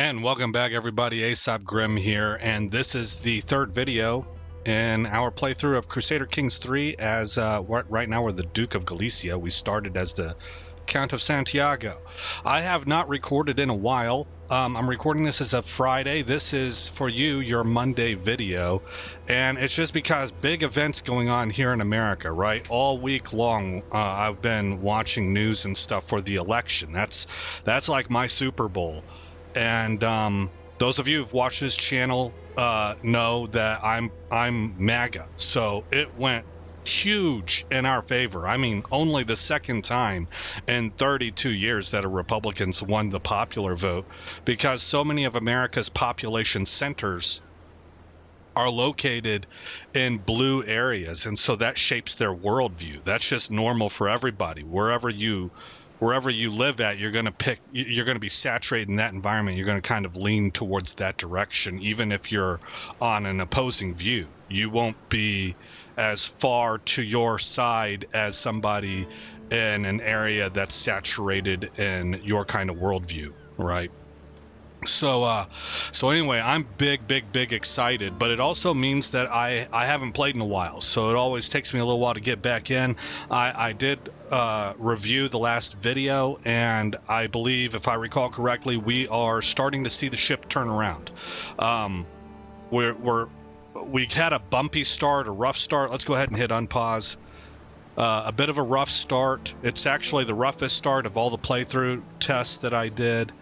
And welcome back, everybody. Aesop Grim here, and this is the third video in our playthrough of Crusader Kings 3. As right now we're the Duke of Galicia. We started as the Count of Santiago. I have not recorded in a while. I'm recording this as a Friday. This is for you, your Monday video, and it's just because big events going on here in America, right? All week long, I've been watching news and stuff for the election. That's like my Super Bowl. And those of you who've watched this channel know that I'm MAGA, so it went huge in our favor. I mean, only the second time in 32 years that a Republicans won the popular vote, because so many of America's population centers are located in blue areas, and so that shapes their worldview. That's just normal for everybody. Wherever you live at, you're going to be saturated in that environment. You're going to kind of lean towards that direction, even if you're on an opposing view. You won't be as far to your side as somebody in an area that's saturated in your kind of worldview, right? So anyway, I'm big excited, but it also means that I haven't played in a while, so it always takes me a little while to get back in. I did review the last video, and I believe, if I recall correctly, we are starting to see the ship turn around. We had a bumpy start, a rough start. Let's go ahead and hit unpause. A bit of a rough start. It's actually the roughest start of all the playthrough tests that I did.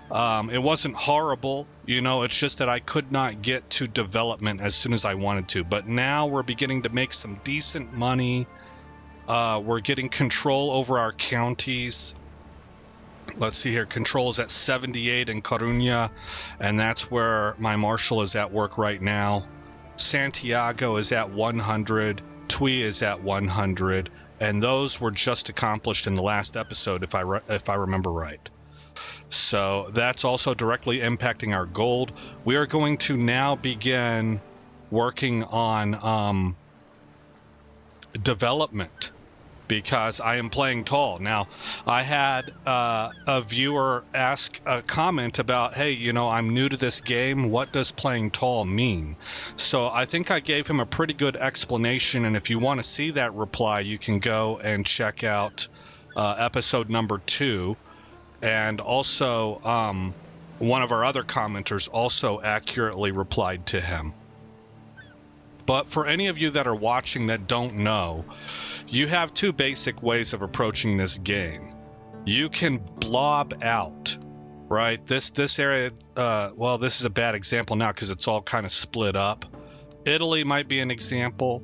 It wasn't horrible, it's just that I could not get to development as soon as I wanted to. But now we're beginning to make some decent money. We're getting control over our counties. Let's see here. Control is at 78 in Coruña, and that's where my marshal is at work right now. Santiago is at 100. Tui is at 100. And those were just accomplished in the last episode, if I remember right. So that's also directly impacting our gold. We are going to now begin working on development, because I am playing tall. Now, I had a viewer ask a comment about, hey, I'm new to this game. What does playing tall mean? So I think I gave him a pretty good explanation, and if you want to see that reply, you can go and check out episode number 2. And also, one of our other commenters also accurately replied to him. But for any of you that are watching that don't know, you have two basic ways of approaching this game. You can blob out, right? This area, well, this is a bad example now because it's all kind of split up. Italy might be an example.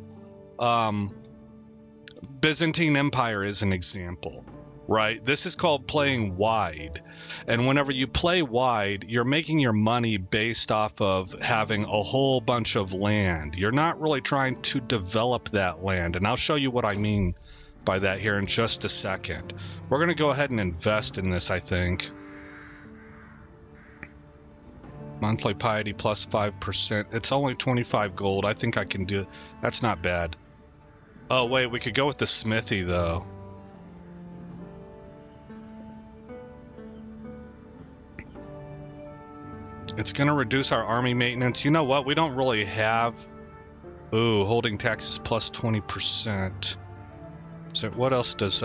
Byzantine Empire is an example. Right? This is called playing wide. And whenever you play wide, you're making your money based off of having a whole bunch of land. You're not really trying to develop that land. And I'll show you what I mean by that here in just a second. We're going to go ahead and invest in this, I think. Monthly piety plus 5%. It's only 25 gold. I think I can do it. That's not bad. Oh, wait, we could go with the smithy, though. It's going to reduce our army maintenance. You know what? We don't really have... Ooh, holding taxes plus 20%. So what else does...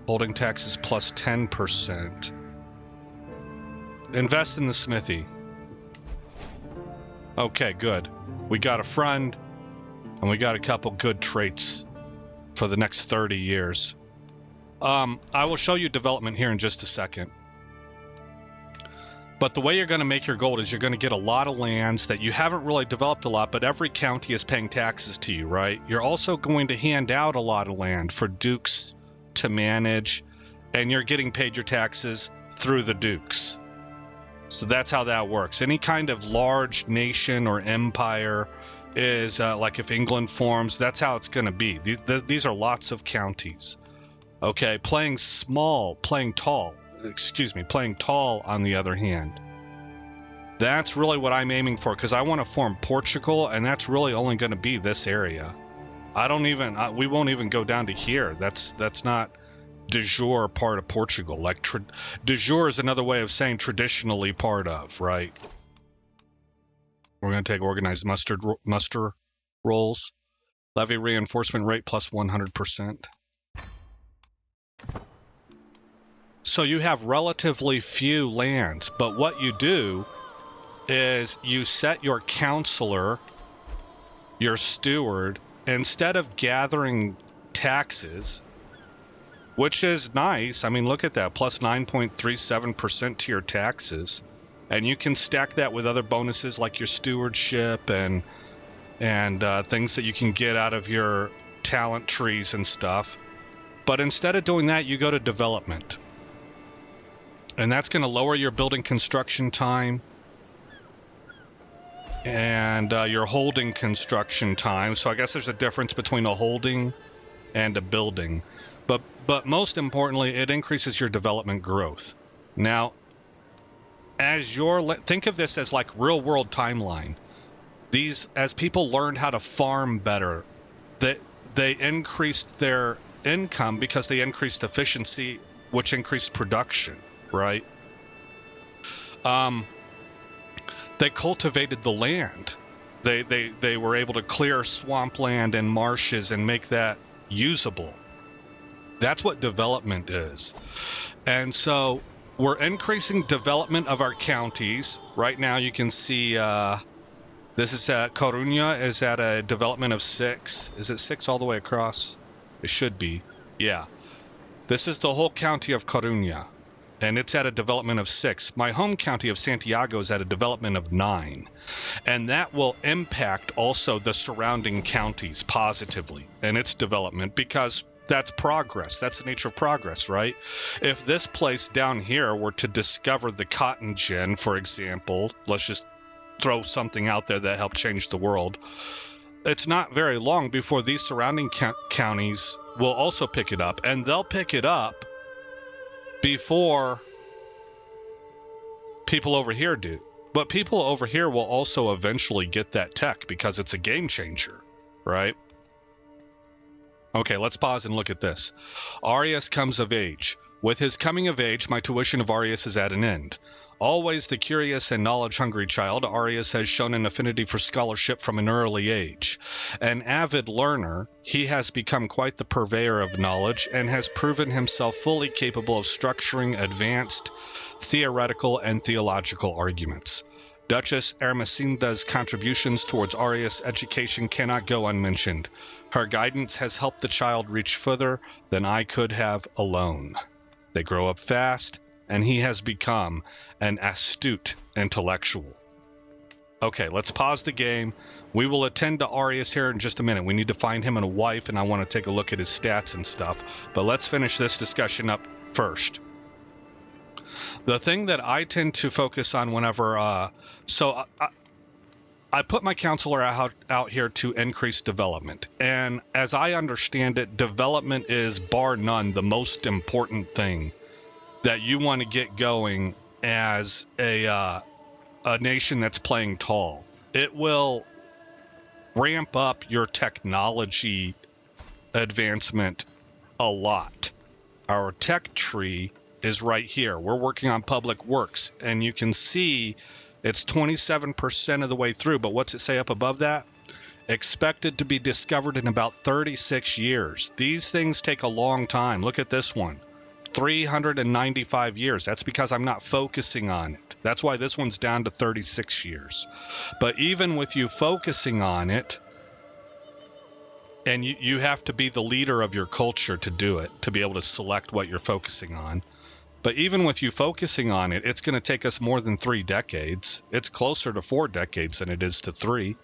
Holding taxes plus 10%. Invest in the smithy. Okay, good. We got a friend, and we got a couple good traits for the next 30 years. I will show you development here in just a second. But the way you're going to make your gold is you're going to get a lot of lands that you haven't really developed a lot, but every county is paying taxes to you, right? You're also going to hand out a lot of land for dukes to manage, and you're getting paid your taxes through the dukes. So that's how that works. Any kind of large nation or empire is, like if England forms, that's how it's going to be. These are lots of counties. Okay, playing tall, on the other hand. That's really what I'm aiming for, because I want to form Portugal, and that's really only going to be this area. We won't even go down to here. That's not de jure part of Portugal. Like de jure is another way of saying traditionally part of, right? We're going to take organized muster rolls. Levy reinforcement rate plus 100%. So you have relatively few lands, but what you do is you set your counselor, your steward, instead of gathering taxes, which is nice. I mean, look at that, plus 9.37% to your taxes. And you can stack that with other bonuses like your stewardship and things that you can get out of your talent trees and stuff. But instead of doing that, you go to development. And that's going to lower your building construction time and your holding construction time. So I guess there's a difference between a holding and a building. But most importantly, it increases your development growth. Now, think of this as like real world timeline. As people learned how to farm better, they increased their income because they increased efficiency, which increased production, right? They cultivated the land. They were able to clear swampland and marshes and make that usable. That's what development is. And so we're increasing development of our counties. Right now you can see this is Coruña is at a development of 6. Is it 6 all the way across? It should be. Yeah. This is the whole county of Coruña, and it's at a development of 6. My home county of Santiago is at a development of 9. And that will impact also the surrounding counties positively in its development because that's progress. That's the nature of progress, right? If this place down here were to discover the cotton gin, for example, let's just throw something out there that helped change the world, it's not very long before these surrounding counties will also pick it up, and they'll pick it up before people over here do. But people over here will also eventually get that tech because it's a game changer, right? Okay, let's pause and look at this. Arius comes of age. With his coming of age, my tuition of Arius is at an end. Always the curious and knowledge-hungry child, Arius has shown an affinity for scholarship from an early age. An avid learner, he has become quite the purveyor of knowledge and has proven himself fully capable of structuring advanced theoretical and theological arguments. Duchess Ermesinda's contributions towards Arius' education cannot go unmentioned. Her guidance has helped the child reach further than I could have alone. They grow up fast, and he has become an astute intellectual. Okay, let's pause the game. We will attend to Arius here in just a minute. We need to find him and a wife, and I want to take a look at his stats and stuff. But let's finish this discussion up first. The thing that I tend to focus on whenever... I put my counselor out here to increase development. And as I understand it, development is bar none the most important thing that you want to get going as a nation that's playing tall. It will ramp up your technology advancement a lot. Our tech tree is right here. We're working on public works, and you can see it's 27% of the way through, but what's it say up above that? Expected to be discovered in about 36 years. These things take a long time. Look at this one. 395 years. That's because I'm not focusing on it. That's why this one's down to 36 years. But even with you focusing on it, and you have to be the leader of your culture to do it, to be able to select what you're focusing on. But even with you focusing on it, it's going to take us more than 3 decades. It's closer to 4 decades than it is to 3,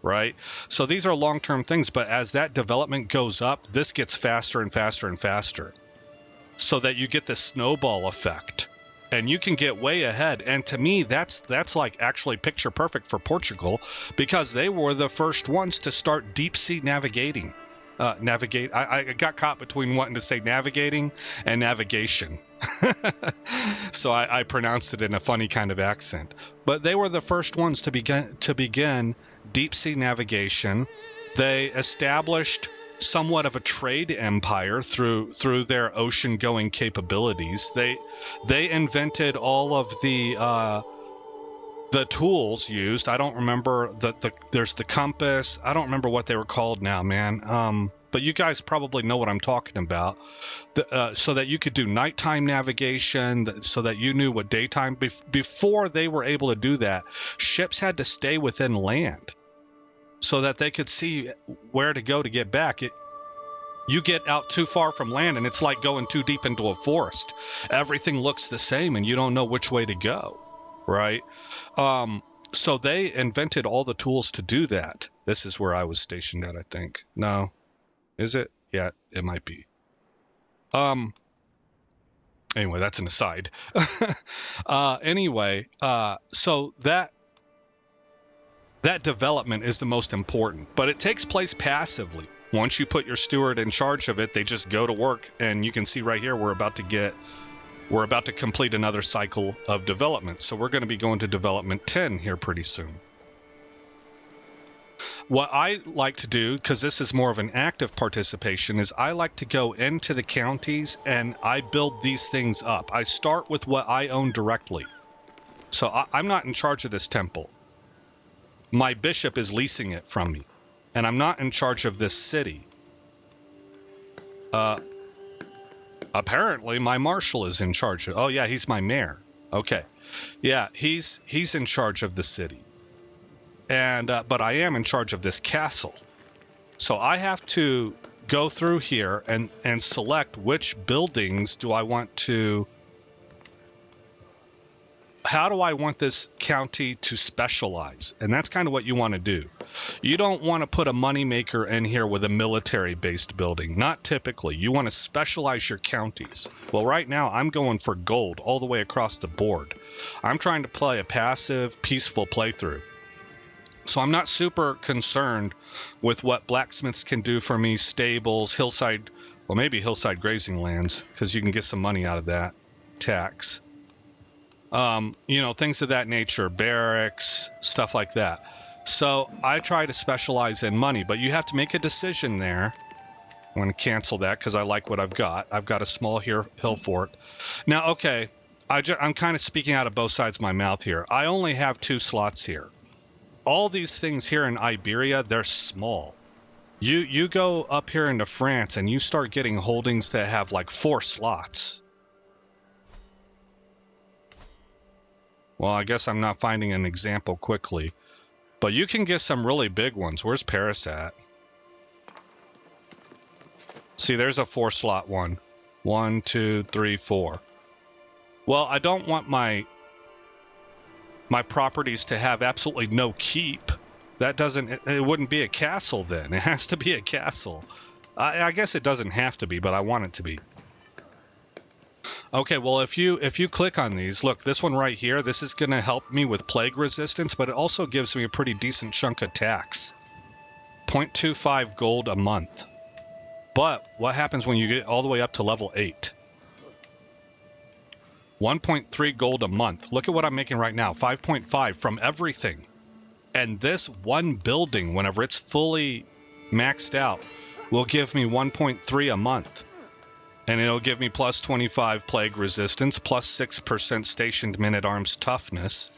right? So these are long-term things, but as that development goes up, this gets faster and faster and faster, so that you get the snowball effect, and you can get way ahead. And to me, that's like actually picture perfect for Portugal, because they were the first ones to start deep sea navigating. I got caught between wanting to say navigating and navigation. So I pronounced it in a funny kind of accent. But they were the first ones to begin deep sea navigation. They established somewhat of a trade empire through their ocean-going capabilities. They invented all of the tools used. I don't remember there's the compass. I don't remember what they were called now, man. But you guys probably know what I'm talking about. So that you could do nighttime navigation, so that you knew what daytime. Before they were able to do that, ships had to stay within land so that they could see where to go to get back. You get out too far from land, and it's like going too deep into a forest. Everything looks the same, and you don't know which way to go, right? So they invented all the tools to do that. This is where I was stationed at, I think. No. Is it? Yeah, it might be. Anyway, that's an aside. So that development is the most important, but it takes place passively. Once you put your steward in charge of it, they just go to work, and you can see right here we're about to complete another cycle of development. So we're going to be going to development 10 here pretty soon. What I like to do, because this is more of an active participation, is I like to go into the counties and I build these things up. I start with what I own directly. So I'm not in charge of this temple. My bishop is leasing it from me. And I'm not in charge of this city. Apparently my marshal is in charge of... Oh yeah, he's my mayor. Okay. Yeah, he's in charge of the city. And but I am in charge of this castle. So I have to go through here and select which buildings do I want to... How do I want this county to specialize? And that's kind of what you want to do. You don't want to put a moneymaker in here with a military-based building. Not typically. You want to specialize your counties. Well, right now, I'm going for gold all the way across the board. I'm trying to play a passive, peaceful playthrough. So I'm not super concerned with what blacksmiths can do for me, stables, hillside, well, maybe hillside grazing lands, because you can get some money out of that, tax. Things of that nature, barracks, stuff like that. So I try to specialize in money, but you have to make a decision there. I'm going to cancel that because I like what I've got. I've got a small hill fort. Now, okay, I'm kind of speaking out of both sides of my mouth here. I only have 2 slots here. All these things here in Iberia, they're small. You go up here into France and you start getting holdings that have like 4 slots. Well, I guess I'm not finding an example quickly. But you can get some really big ones. Where's Paris at? See, there's a 4-slot one. 1, 2, 3, 4. Well, I don't want my properties to have absolutely no keep. It wouldn't be a castle then. It has to be a castle. I guess it doesn't have to be, but I want it to be. Okay, well, if you click on these, look, this one right here, this is going to help me with plague resistance, but it also gives me a pretty decent chunk of tax. 0.25 gold a month. But what happens when you get all the way up to level 8? 1.3 gold a month. Look at what I'm making right now, 5.5 from everything. And this one building, whenever it's fully maxed out, will give me 1.3 a month. And it'll give me plus 25 plague resistance, plus 6% stationed men-at-arms toughness,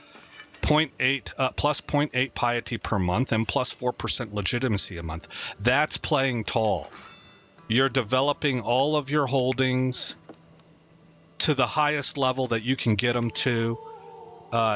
plus 0.8 piety per month, and plus 4% legitimacy a month. That's playing tall. You're developing all of your holdings to the highest level that you can get them to.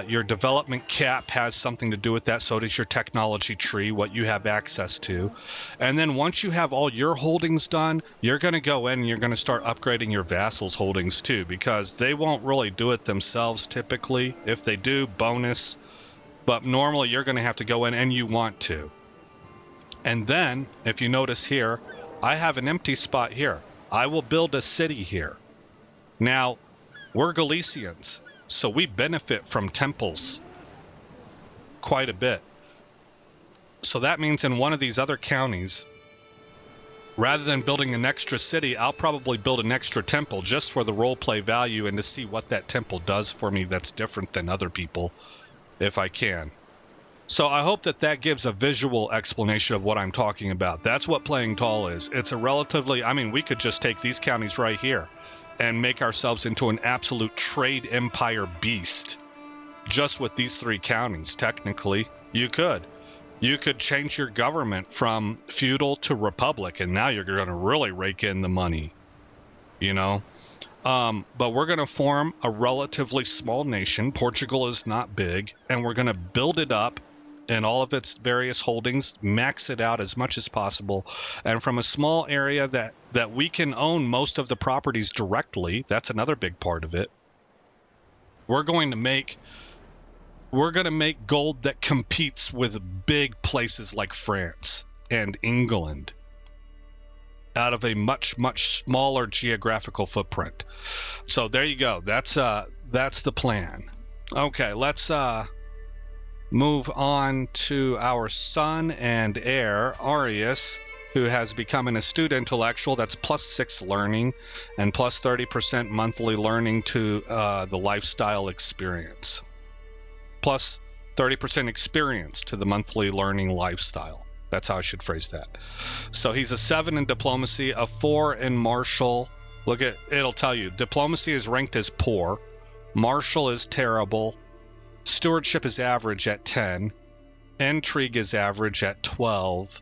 Your development cap has something to do with that. So does your technology tree, what you have access to. And then once you have all your holdings done, you're going to go in and you're going to start upgrading your vassals' holdings too, because they won't really do it themselves typically. If they do, bonus. But normally you're going to have to go in, and you want to. And then, if you notice here, I have an empty spot here. I will build a city here. Now, we're Galicians, so we benefit from temples quite a bit. So that means in one of these other counties, rather than building an extra city, I'll probably build an extra temple just for the roleplay value and to see what that temple does for me that's different than other people, if I can. So I hope that gives a visual explanation of what I'm talking about. That's what playing tall is. It's a relatively, I mean, we could just take these counties right here and make ourselves into an absolute trade empire beast just with these 3 counties. Technically, you could change your government from feudal to republic, and now you're going to really rake in the money, you know. But we're going to form a relatively small nation. Portugal is not big, and we're going to build it up in all of its various holdings, max it out as much as possible. And from a small area that we can own most of the properties directly, that's another big part of it. We're going to make gold that competes with big places like France and England out of a much, much smaller geographical footprint. So there you go. That's the plan. Okay, let's move on to our son and heir, Arius, who has become an astute intellectual. That's +6 learning and plus 30% monthly learning to the lifestyle experience. Plus 30% experience to the monthly learning lifestyle. That's how I should phrase that. So he's a 7 in diplomacy, a 4 in martial. Look at, it'll tell you, diplomacy is ranked as poor. Martial is terrible. Stewardship is average at 10. Intrigue is average at 12.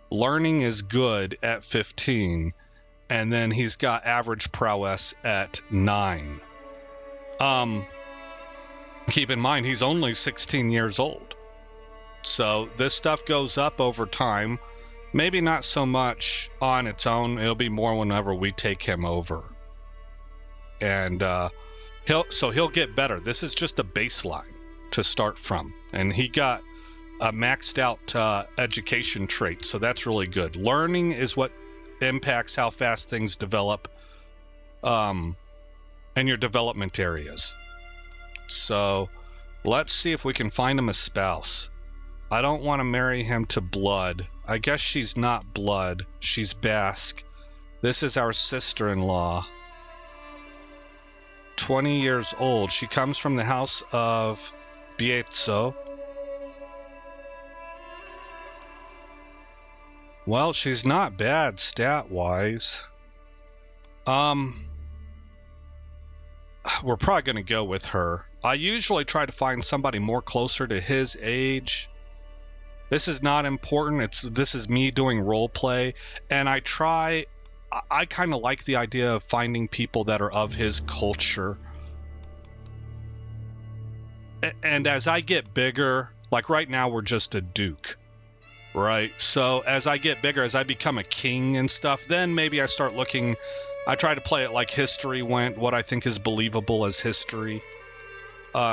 Learning is good at 15. And then he's got average prowess at 9. Keep in mind, he's only 16 years old. So this stuff goes up over time. Maybe not so much on its own. It'll be more whenever we take him over. And he'll get better. This is just a baseline to start from. And he got a maxed out education trait. So that's really good. Learning is what impacts how fast things develop in your development areas. So let's see if we can find him a spouse. I don't want to marry him to blood. I guess she's not blood. She's Basque. This is our sister-in-law. 20 years old. She comes from the house of Bierzo. Well, she's not bad stat-wise. We're probably going to go with her. I usually try to find somebody more closer to his age. This is not important. This is me doing role play, and I kind of like the idea of finding people that are of his culture. And as I get bigger, like right now we're just a duke, right? So as I get bigger, as I become a king and stuff, then maybe I start looking, I try to play it like history went, what I think is believable as history.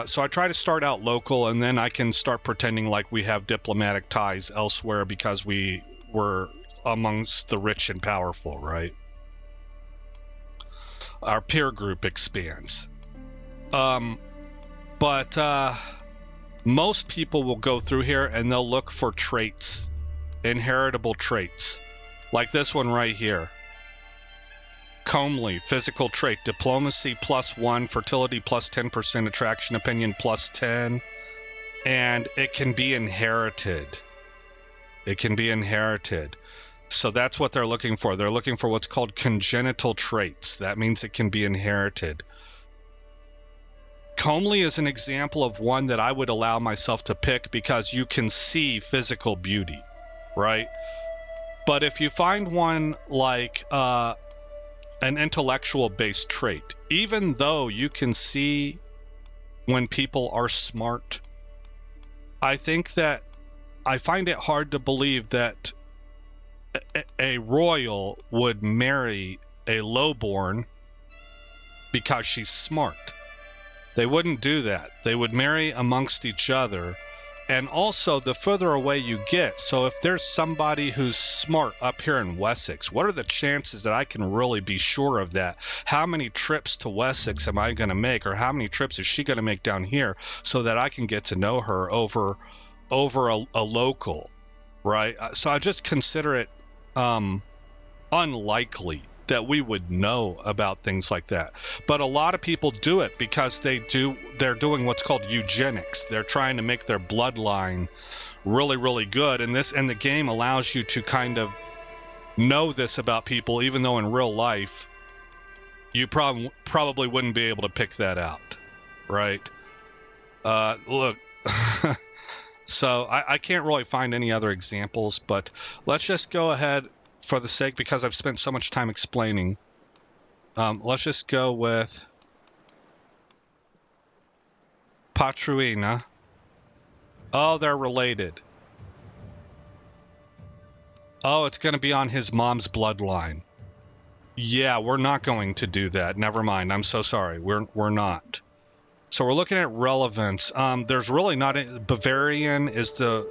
So I try to start out local, and then I can start pretending like we have diplomatic ties elsewhere because we were amongst the rich and powerful, right? Our peer group expands. But most people will go through here and they'll look for traits, inheritable traits, like this one right here. Comely, physical trait, diplomacy +1, fertility +10%, attraction opinion +10, and it can be inherited. It can be inherited. So that's what they're looking for. They're looking for what's called congenital traits. That means it can be inherited. Comely is an example of one that I would allow myself to pick because you can see physical beauty, right? But if you find one like an intellectual-based trait, even though you can see when people are smart, I think that I find it hard to believe that a royal would marry a lowborn because she's smart. They wouldn't do that. They would marry amongst each other. And also, the further away you get, so if there's somebody who's smart up here in Wessex, what are the chances that I can really be sure of that? How many trips to Wessex am I going to make, or how many trips is she going to make down here so that I can get to know her over a local, right? So I just consider it unlikely that we would know about things like that. But a lot of people do it because they're doing what's called eugenics. They're trying to make their bloodline really, really good. And the game allows you to kind of know this about people, even though in real life you probably wouldn't be able to pick that out, right? Look, so I can't really find any other examples, but let's just go ahead for the sake, because I've spent so much time explaining. Let's just go with Patruina. Oh, they're related. Oh, it's going to be on his mom's bloodline. Yeah, we're not going to do that. Never mind. I'm so sorry. We're not. So we're looking at relevance. There's really not Bavarian is the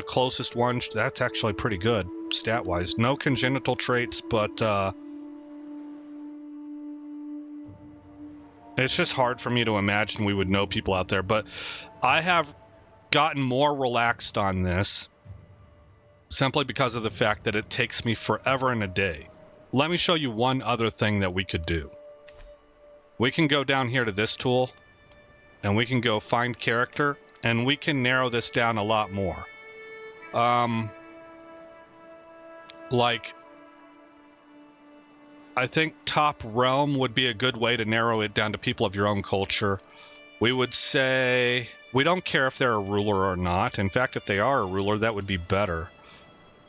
closest one. That's actually pretty good stat-wise. No congenital traits, but it's just hard for me to imagine we would know people out there. But I have gotten more relaxed on this simply because of the fact that it takes me forever and a day. Let me show you one other thing that we could do. We can go down here to this tool, and we can go find character, and we can narrow this down a lot more. Like, I think top realm would be a good way to narrow it down to people of your own culture. We would say we don't care if they're a ruler or not. In fact, if they are a ruler, that would be better.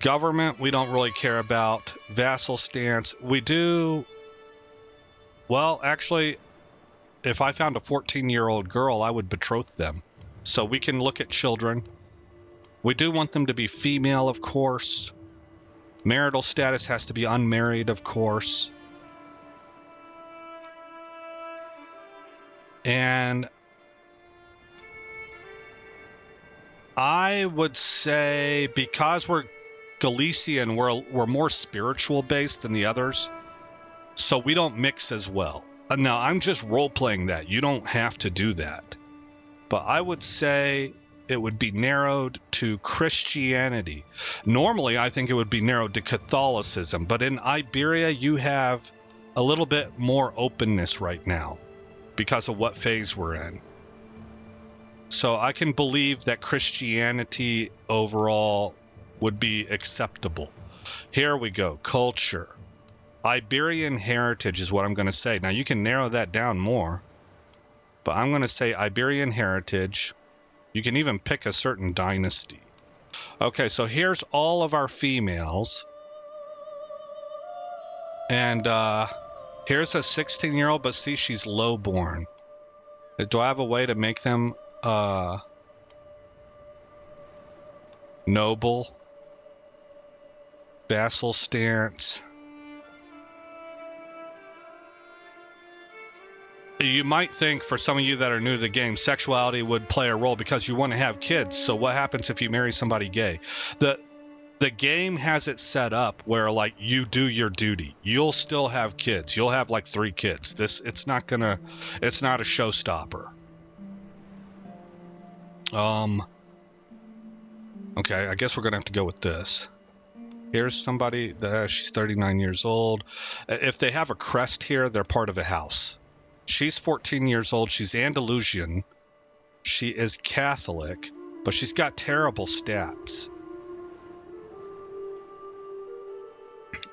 Government, we don't really care about. Vassal stance, we do. Well, actually, if I found a 14-year-old girl, I would betroth them. So we can look at children. We do want them to be female, of course. Marital status has to be unmarried, of course. And I would say, because we're Galician, we're more spiritual based than the others, so we don't mix as well. Now, I'm just role-playing that. You don't have to do that. But I would say it would be narrowed to Christianity. Normally, I think it would be narrowed to Catholicism, but in Iberia, you have a little bit more openness right now because of what phase we're in. So I can believe that Christianity overall would be acceptable. Here we go. Culture. Iberian heritage is what I'm going to say. Now, you can narrow that down more, but I'm going to say Iberian heritage. You can even pick a certain dynasty. Okay, so here's all of our females. And here's a 16-year-old, but see, she's low-born. Do I have a way to make them noble? Vassal stance. You might think, for some of you that are new to the game, sexuality would play a role because you want to have kids. So what happens if you marry somebody gay? The game has it set up where, like, you do your duty. You'll still have kids. You'll have like 3 kids. It's not a showstopper. Okay, I guess we're gonna have to go with this. Here's somebody she's 39 years old. If they have a crest here, they're part of a house. She's 14 years old. She's Andalusian. She is Catholic, but she's got terrible stats.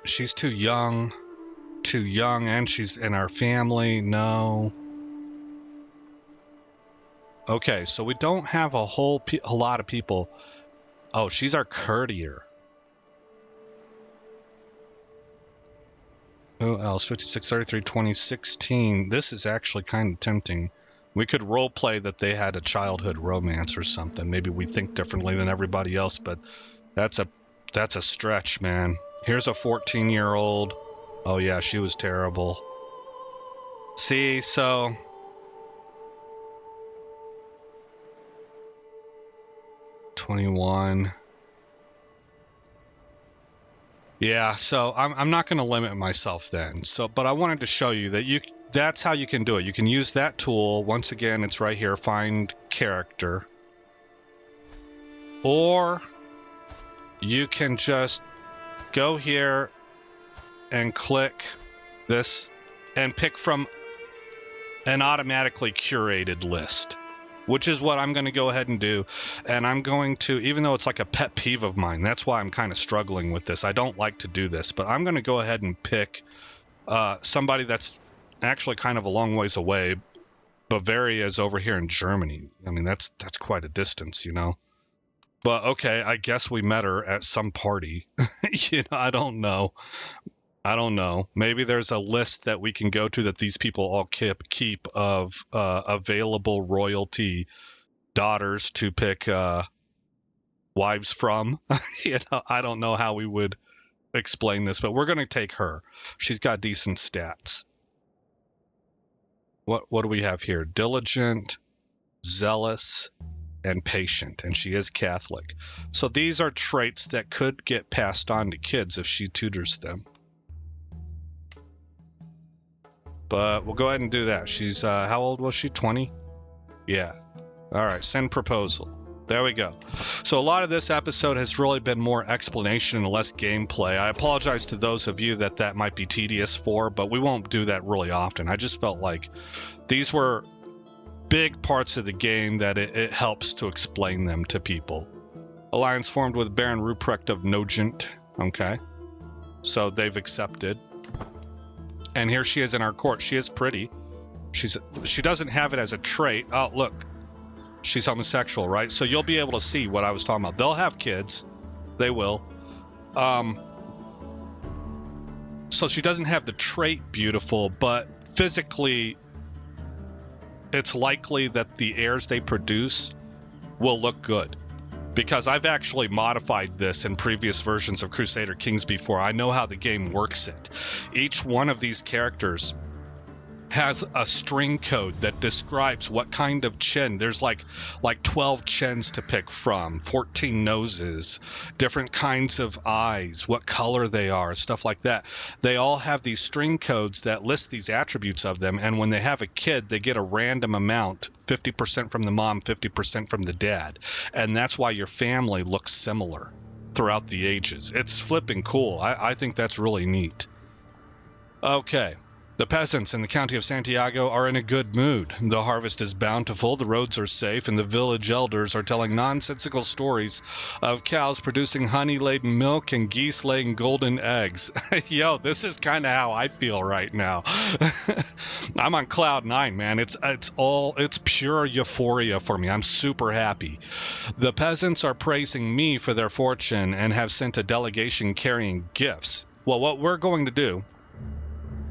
She's too young, and she's in our family. No. Okay, so we don't have a lot of people. Oh, she's our courtier. Who else? 56, 33, 2016. This is actually kind of tempting. We could role play that they had a childhood romance or something. Maybe we think differently than everybody else, but that's a stretch, man. Here's a 14-year-old. Oh yeah, she was terrible. See, so 21. Yeah, so I'm not going to limit myself then. So, but I wanted to show you that that's how you can do it. You can use that tool. Once again, it's right here, find character. Or you can just go here and click this and pick from an automatically curated list, which is what I'm going to go ahead and do. And I'm going to, even though it's like a pet peeve of mine, that's why I'm kind of struggling with this. I don't like to do this, but I'm going to go ahead and pick somebody that's actually kind of a long ways away. Bavaria is over here in Germany. I mean, that's quite a distance, you know. But okay, I guess we met her at some party. You know, I don't know. Maybe there's a list that we can go to that these people all keep of available royalty daughters to pick wives from. You know, I don't know how we would explain this, but we're going to take her. She's got decent stats. What do we have here? Diligent, zealous, and patient, and she is Catholic. So these are traits that could get passed on to kids if she tutors them. But we'll go ahead and do that. She's, how old was she? 20? Yeah. All right, send proposal. There we go. So a lot of this episode has really been more explanation and less gameplay. I apologize to those of you that might be tedious for, but we won't do that really often. I just felt like these were big parts of the game that it helps to explain them to people. Alliance formed with Baron Ruprecht of Nogent. Okay. So they've accepted. And here she is in our court. She is pretty. She doesn't have it as a trait. Oh, look. She's homosexual, right? So you'll be able to see what I was talking about. They'll have kids. They will. So she doesn't have the trait beautiful, but physically, it's likely that the heirs they produce will look good. Because I've actually modified this in previous versions of Crusader Kings before. I know how the game works it. Each one of these characters has a string code that describes what kind of chin. There's like 12 chins to pick from, 14 noses, different kinds of eyes, what color they are, stuff like that. They all have these string codes that list these attributes of them, and when they have a kid, they get a random amount, 50% from the mom, 50% from the dad. And that's why your family looks similar throughout the ages. It's flipping cool. I think that's really neat. Okay. The peasants in the county of Santiago are in a good mood. The harvest is bountiful, the roads are safe, and the village elders are telling nonsensical stories of cows producing honey-laden milk and geese laying golden eggs. Yo, this is kind of how I feel right now. I'm on cloud nine, man. It's pure euphoria for me. I'm super happy. The peasants are praising me for their fortune and have sent a delegation carrying gifts. Well, what we're going to do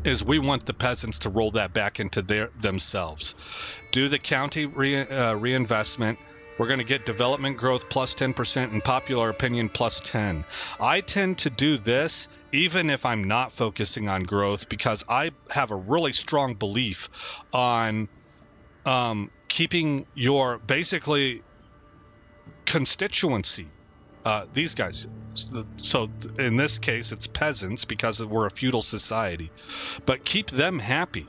is we want the peasants to roll that back into themselves. Do the county reinvestment. We're going to get development growth plus 10% and popular opinion plus 10. I tend to do this even if I'm not focusing on growth because I have a really strong belief on keeping your basically constituency. These guys, so in this case, it's peasants because we're a feudal society, but keep them happy.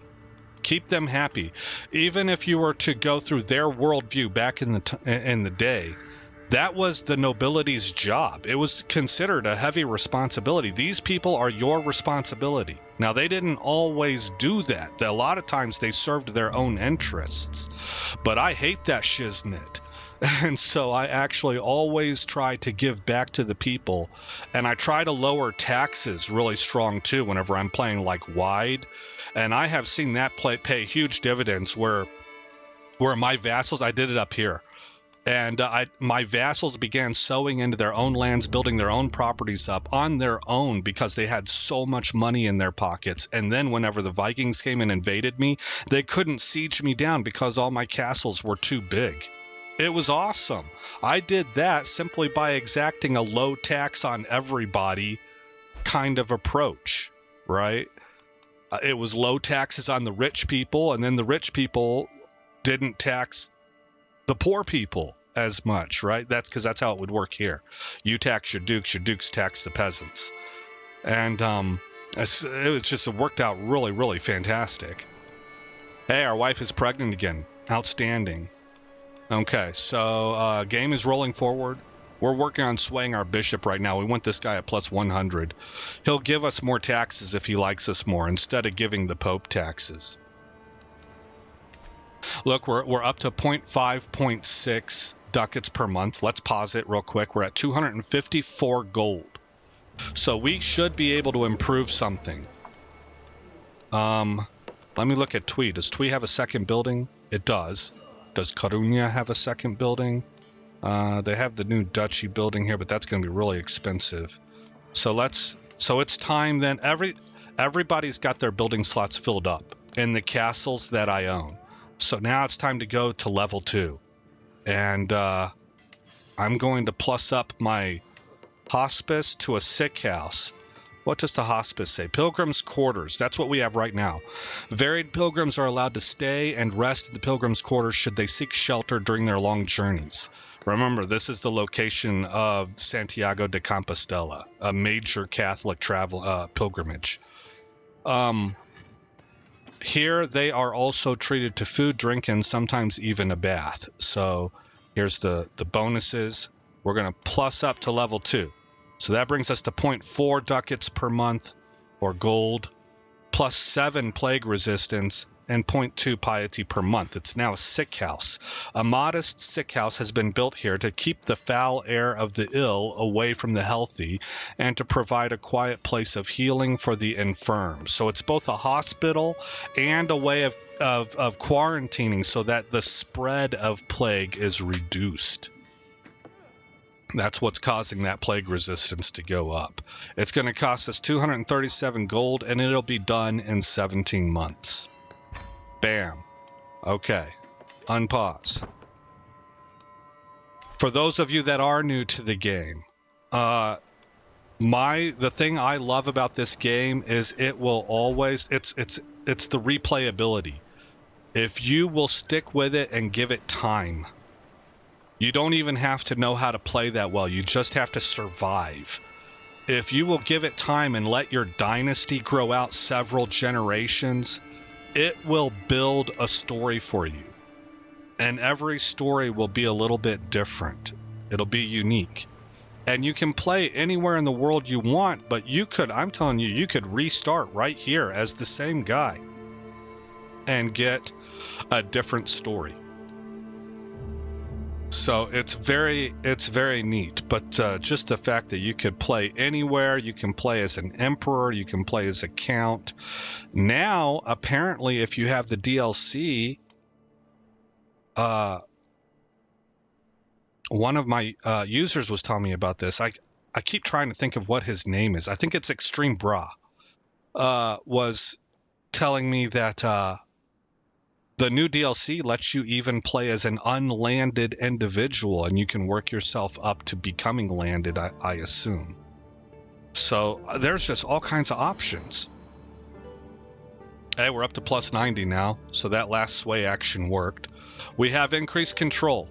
Keep them happy. Even if you were to go through their worldview back in the day, that was the nobility's job. It was considered a heavy responsibility. These people are your responsibility. Now, they didn't always do that. A lot of times they served their own interests, but I hate that shiznit. And so I actually always try to give back to the people, and I try to lower taxes really strong too whenever I'm playing like wide. And I have seen that pay huge dividends where my vassals, I did it up here, and my vassals began sowing into their own lands, building their own properties up on their own because they had so much money in their pockets. And then whenever the Vikings came and invaded me, they couldn't siege me down because all my castles were too big. It was awesome. I did that simply by exacting a low tax on everybody kind of approach, right? It was low taxes on the rich people, and then the rich people didn't tax the poor people as much, right? That's because that's how it would work here. You tax your dukes tax the peasants. And it worked out really, really fantastic. Hey, our wife is pregnant again. Outstanding. Okay, so game is rolling forward. We're working on swaying our bishop right now. We want this guy at plus 100. He'll give us more taxes if he likes us more, instead of giving the Pope taxes. Look, we're up to 0.5.6 ducats per month. Let's pause it real quick. We're at 254 gold. So we should be able to improve something. Let me look at Tui. Does Tui have a second building? It does. Does Coruña have a second building? They have the new duchy building here, but that's going to be really expensive. So it's time then. Everybody's got their building slots filled up in the castles that I own. So now it's time to go to level 2. And I'm going to plus up my hospice to a sick house. What does the hospice say? Pilgrims' quarters. That's what we have right now. Varied pilgrims are allowed to stay and rest in the pilgrims' quarters should they seek shelter during their long journeys. Remember, this is the location of Santiago de Compostela, a major Catholic travel pilgrimage. Here, they are also treated to food, drink, and sometimes even a bath. So here's the bonuses. We're going to plus up to level 2. So that brings us to 0.4 ducats per month, or gold, plus 7 plague resistance, and 0.2 piety per month. It's now a sick house. A modest sick house has been built here to keep the foul air of the ill away from the healthy and to provide a quiet place of healing for the infirm. So it's both a hospital and a way of quarantining so that the spread of plague is reduced. That's what's causing that plague resistance to go up. It's going to cost us 237 gold, and it'll be done in 17 months. Bam. Okay. Unpause. For those of you that are new to the game, the thing I love about this game is it will always it's the replayability. If you will stick with it and give it time, you don't even have to know how to play that well. You just have to survive. If you will give it time and let your dynasty grow out several generations, it will build a story for you. And every story will be a little bit different. It'll be unique. And you can play anywhere in the world you want, but I'm telling you, you could restart right here as the same guy and get a different story. So it's very neat, but just the fact that you could play anywhere, you can play as an emperor, you can play as a count. Now, apparently, if you have the DLC, one of my users was telling me about this. I keep trying to think of what his name is. I think it's Extreme Bra. Was telling me that the new DLC lets you even play as an unlanded individual, and you can work yourself up to becoming landed, I assume. So there's just all kinds of options. Hey, we're up to plus 90 now, so that last sway action worked. We have increased control.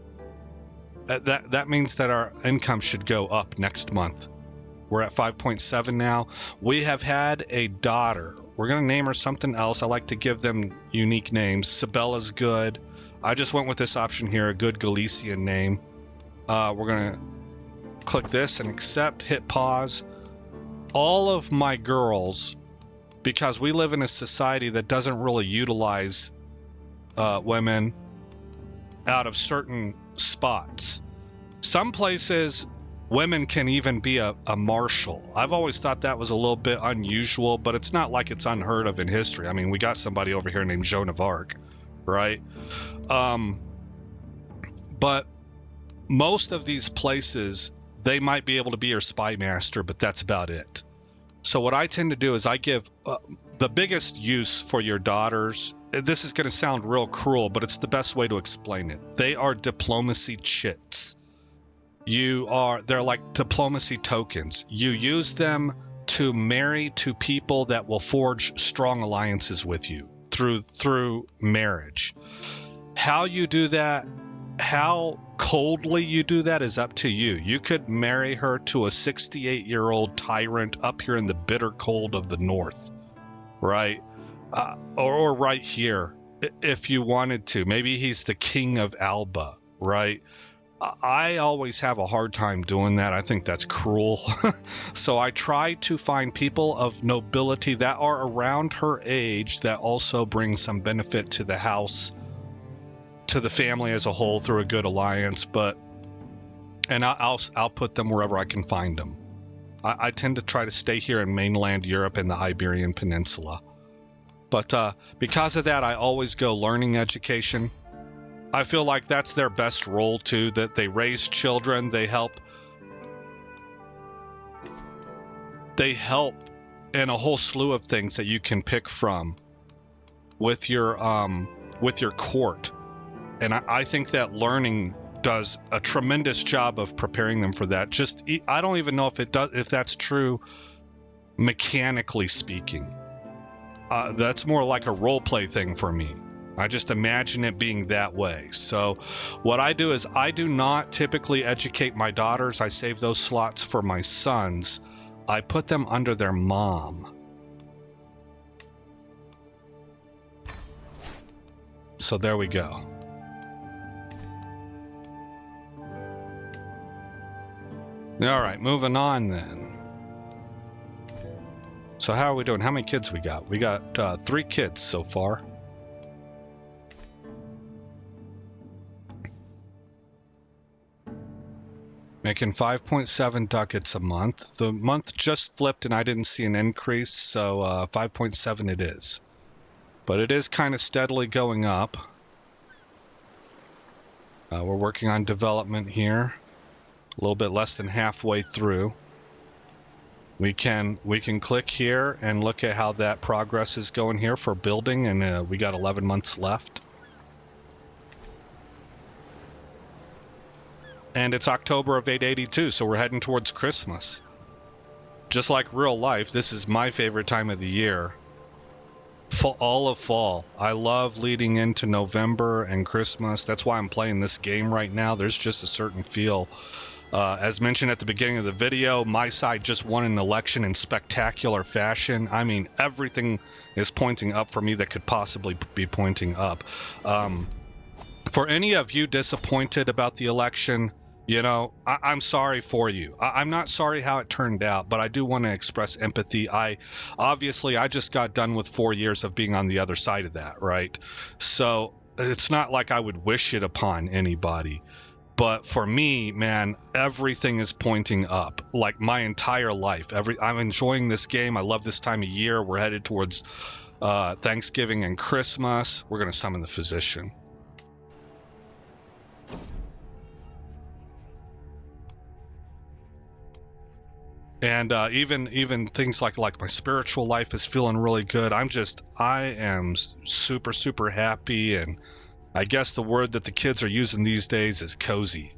That means that our income should go up next month. We're at 5.7 now. We have had a daughter. We're going to name her something else. I like to give them unique names. Sabella's good. I just went with this option here, a good Galician name. We're going to click this and accept, hit pause. All of my girls, because we live in a society that doesn't really utilize women out of certain spots. Some places, women can even be a marshal. I've always thought that was a little bit unusual, but it's not like it's unheard of in history. I mean, we got somebody over here named Joan of Arc, right? But most of these places, they might be able to be your spy master, but that's about it. So what I tend to do is I give the biggest use for your daughters. This is going to sound real cruel, but it's the best way to explain it. They are diplomacy chits. They're like diplomacy tokens. You use them to marry to people that will forge strong alliances with you through marriage. How you do that, how coldly you do that is up to you. You could marry her to a 68-year-old tyrant up here in the bitter cold of the north, right? Or right here, if you wanted to. Maybe he's the king of Alba, right? I always have a hard time doing that. I think that's cruel. So I try to find people of nobility that are around her age that also bring some benefit to the house, to the family as a whole through a good alliance. And I'll put them wherever I can find them. I tend to try to stay here in mainland Europe and the Iberian Peninsula. But because of that, I always go learning education. I feel like that's their best role too, that they raise children, they help in a whole slew of things that you can pick from with your court. And I think that learning does a tremendous job of preparing them for that. I don't even know if that's true mechanically speaking. That's more like a role play thing for me. I just imagine it being that way. So what I do is I do not typically educate my daughters. I save those slots for my sons. I put them under their mom. So there we go. All right, moving on then. So how are we doing? How many kids we got? We got 3 kids so far. Making 5.7 ducats a month. The month just flipped and I didn't see an increase, so 5.7 it is. But it is kind of steadily going up. We're working on development here. A little bit less than halfway through. We can click here and look at how that progress is going here for building, and we got 11 months left. And it's October of 882, so we're heading towards Christmas. Just like real life, this is my favorite time of the year. All of fall. I love leading into November and Christmas. That's why I'm playing this game right now. There's just a certain feel. As mentioned at the beginning of the video, my side just won an election in spectacular fashion. I mean, everything is pointing up for me that could possibly be pointing up. For any of you disappointed about the election, you know, I'm sorry for you. I'm not sorry how it turned out, but I do want to express empathy. I just got done with 4 years of being on the other side of that, right? So it's not like I would wish it upon anybody. But for me, man, everything is pointing up, like my entire life. I'm enjoying this game. I love this time of year. We're headed towards Thanksgiving and Christmas. We're going to summon the physician. And even things like my spiritual life is feeling really good. I am super, super happy, and I guess the word that the kids are using these days is cozy.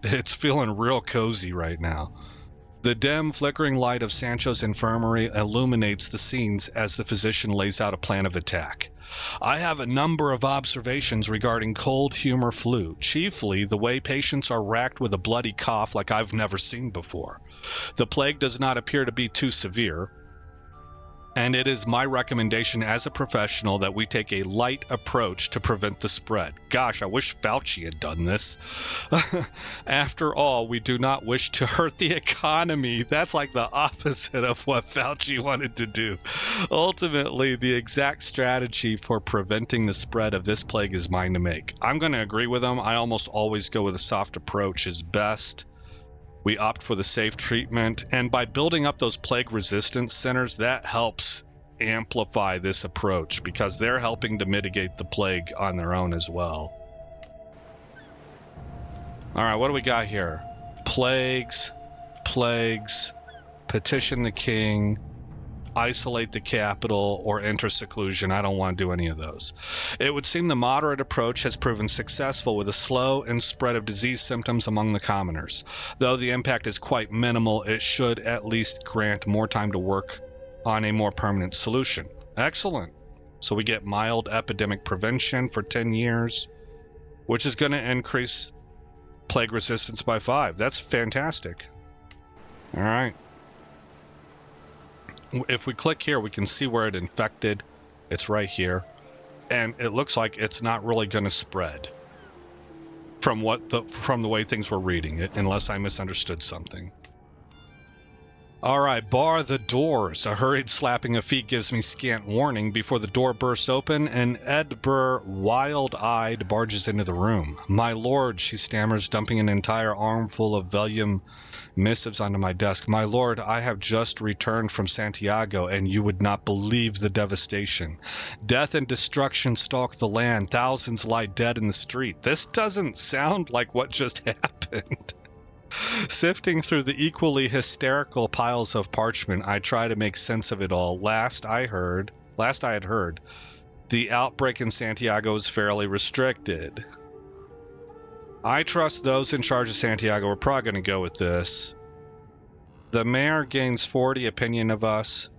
It's feeling real cozy right now. The dim, flickering light of Sancho's infirmary illuminates the scenes as the physician lays out a plan of attack. I have a number of observations regarding cold humor flu, chiefly the way patients are racked with a bloody cough like I've never seen before. The plague does not appear to be too severe, and it is my recommendation as a professional that we take a light approach to prevent the spread. Gosh, I wish Fauci had done this. After all, we do not wish to hurt the economy. That's like the opposite of what Fauci wanted to do. Ultimately, the exact strategy for preventing the spread of this plague is mine to make. I'm going to agree with him. I almost always go with a soft approach is best. We opt for the safe treatment, and by building up those plague resistance centers, that helps amplify this approach because they're helping to mitigate the plague on their own as well. All right, what do we got here? Plagues, petition the king, isolate the capital, or enter seclusion. I don't want to do any of those. It would seem the moderate approach has proven successful with a slow and spread of disease symptoms among the commoners. Though the impact is quite minimal, it should at least grant more time to work on a more permanent solution. Excellent. So we get mild epidemic prevention for 10 years, which is going to increase plague resistance by 5. That's fantastic. All right. If we click here, we can see where it infected. It's right here. And it looks like it's not really going to spread. from the way things were reading it, unless I misunderstood something. All right, bar the doors. A hurried slapping of feet gives me scant warning before the door bursts open and Edbur, wild-eyed, barges into the room. My lord, she stammers, dumping an entire armful of vellum missives onto my desk. My lord, I have just returned from Santiago, and you would not believe the devastation. Death and destruction stalk the land. Thousands lie dead in the street. This doesn't sound like what just happened. Sifting through the equally hysterical piles of parchment, I try to make sense of it all. Last I had heard, the outbreak in Santiago is fairly restricted. I trust those in charge of Santiago are probably going to go with this. The mayor gains 40 opinion of us.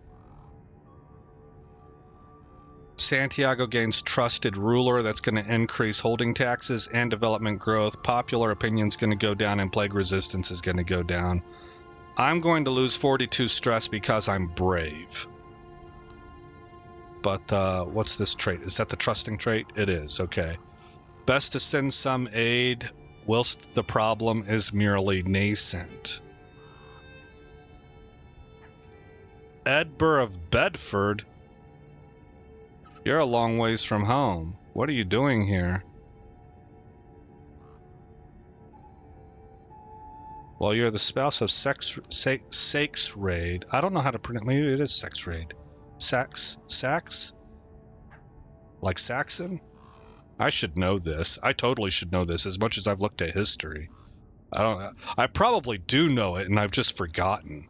Santiago gains trusted ruler. That's going to increase holding taxes and development growth. Popular opinion is going to go down and plague resistance is going to go down. I'm going to lose 42 stress because I'm brave. But what's this trait? Is that the trusting trait? It is. Okay. Best to send some aid whilst the problem is merely nascent. Edbur of Bedford? You're a long ways from home. What are you doing here? Well, you're the spouse of Sax Raid. I don't know how to pronounce. Maybe it is Sex Raid. Sax? Like Saxon? I should know this. I totally should know this as much as I've looked at history. I probably do know it and I've just forgotten.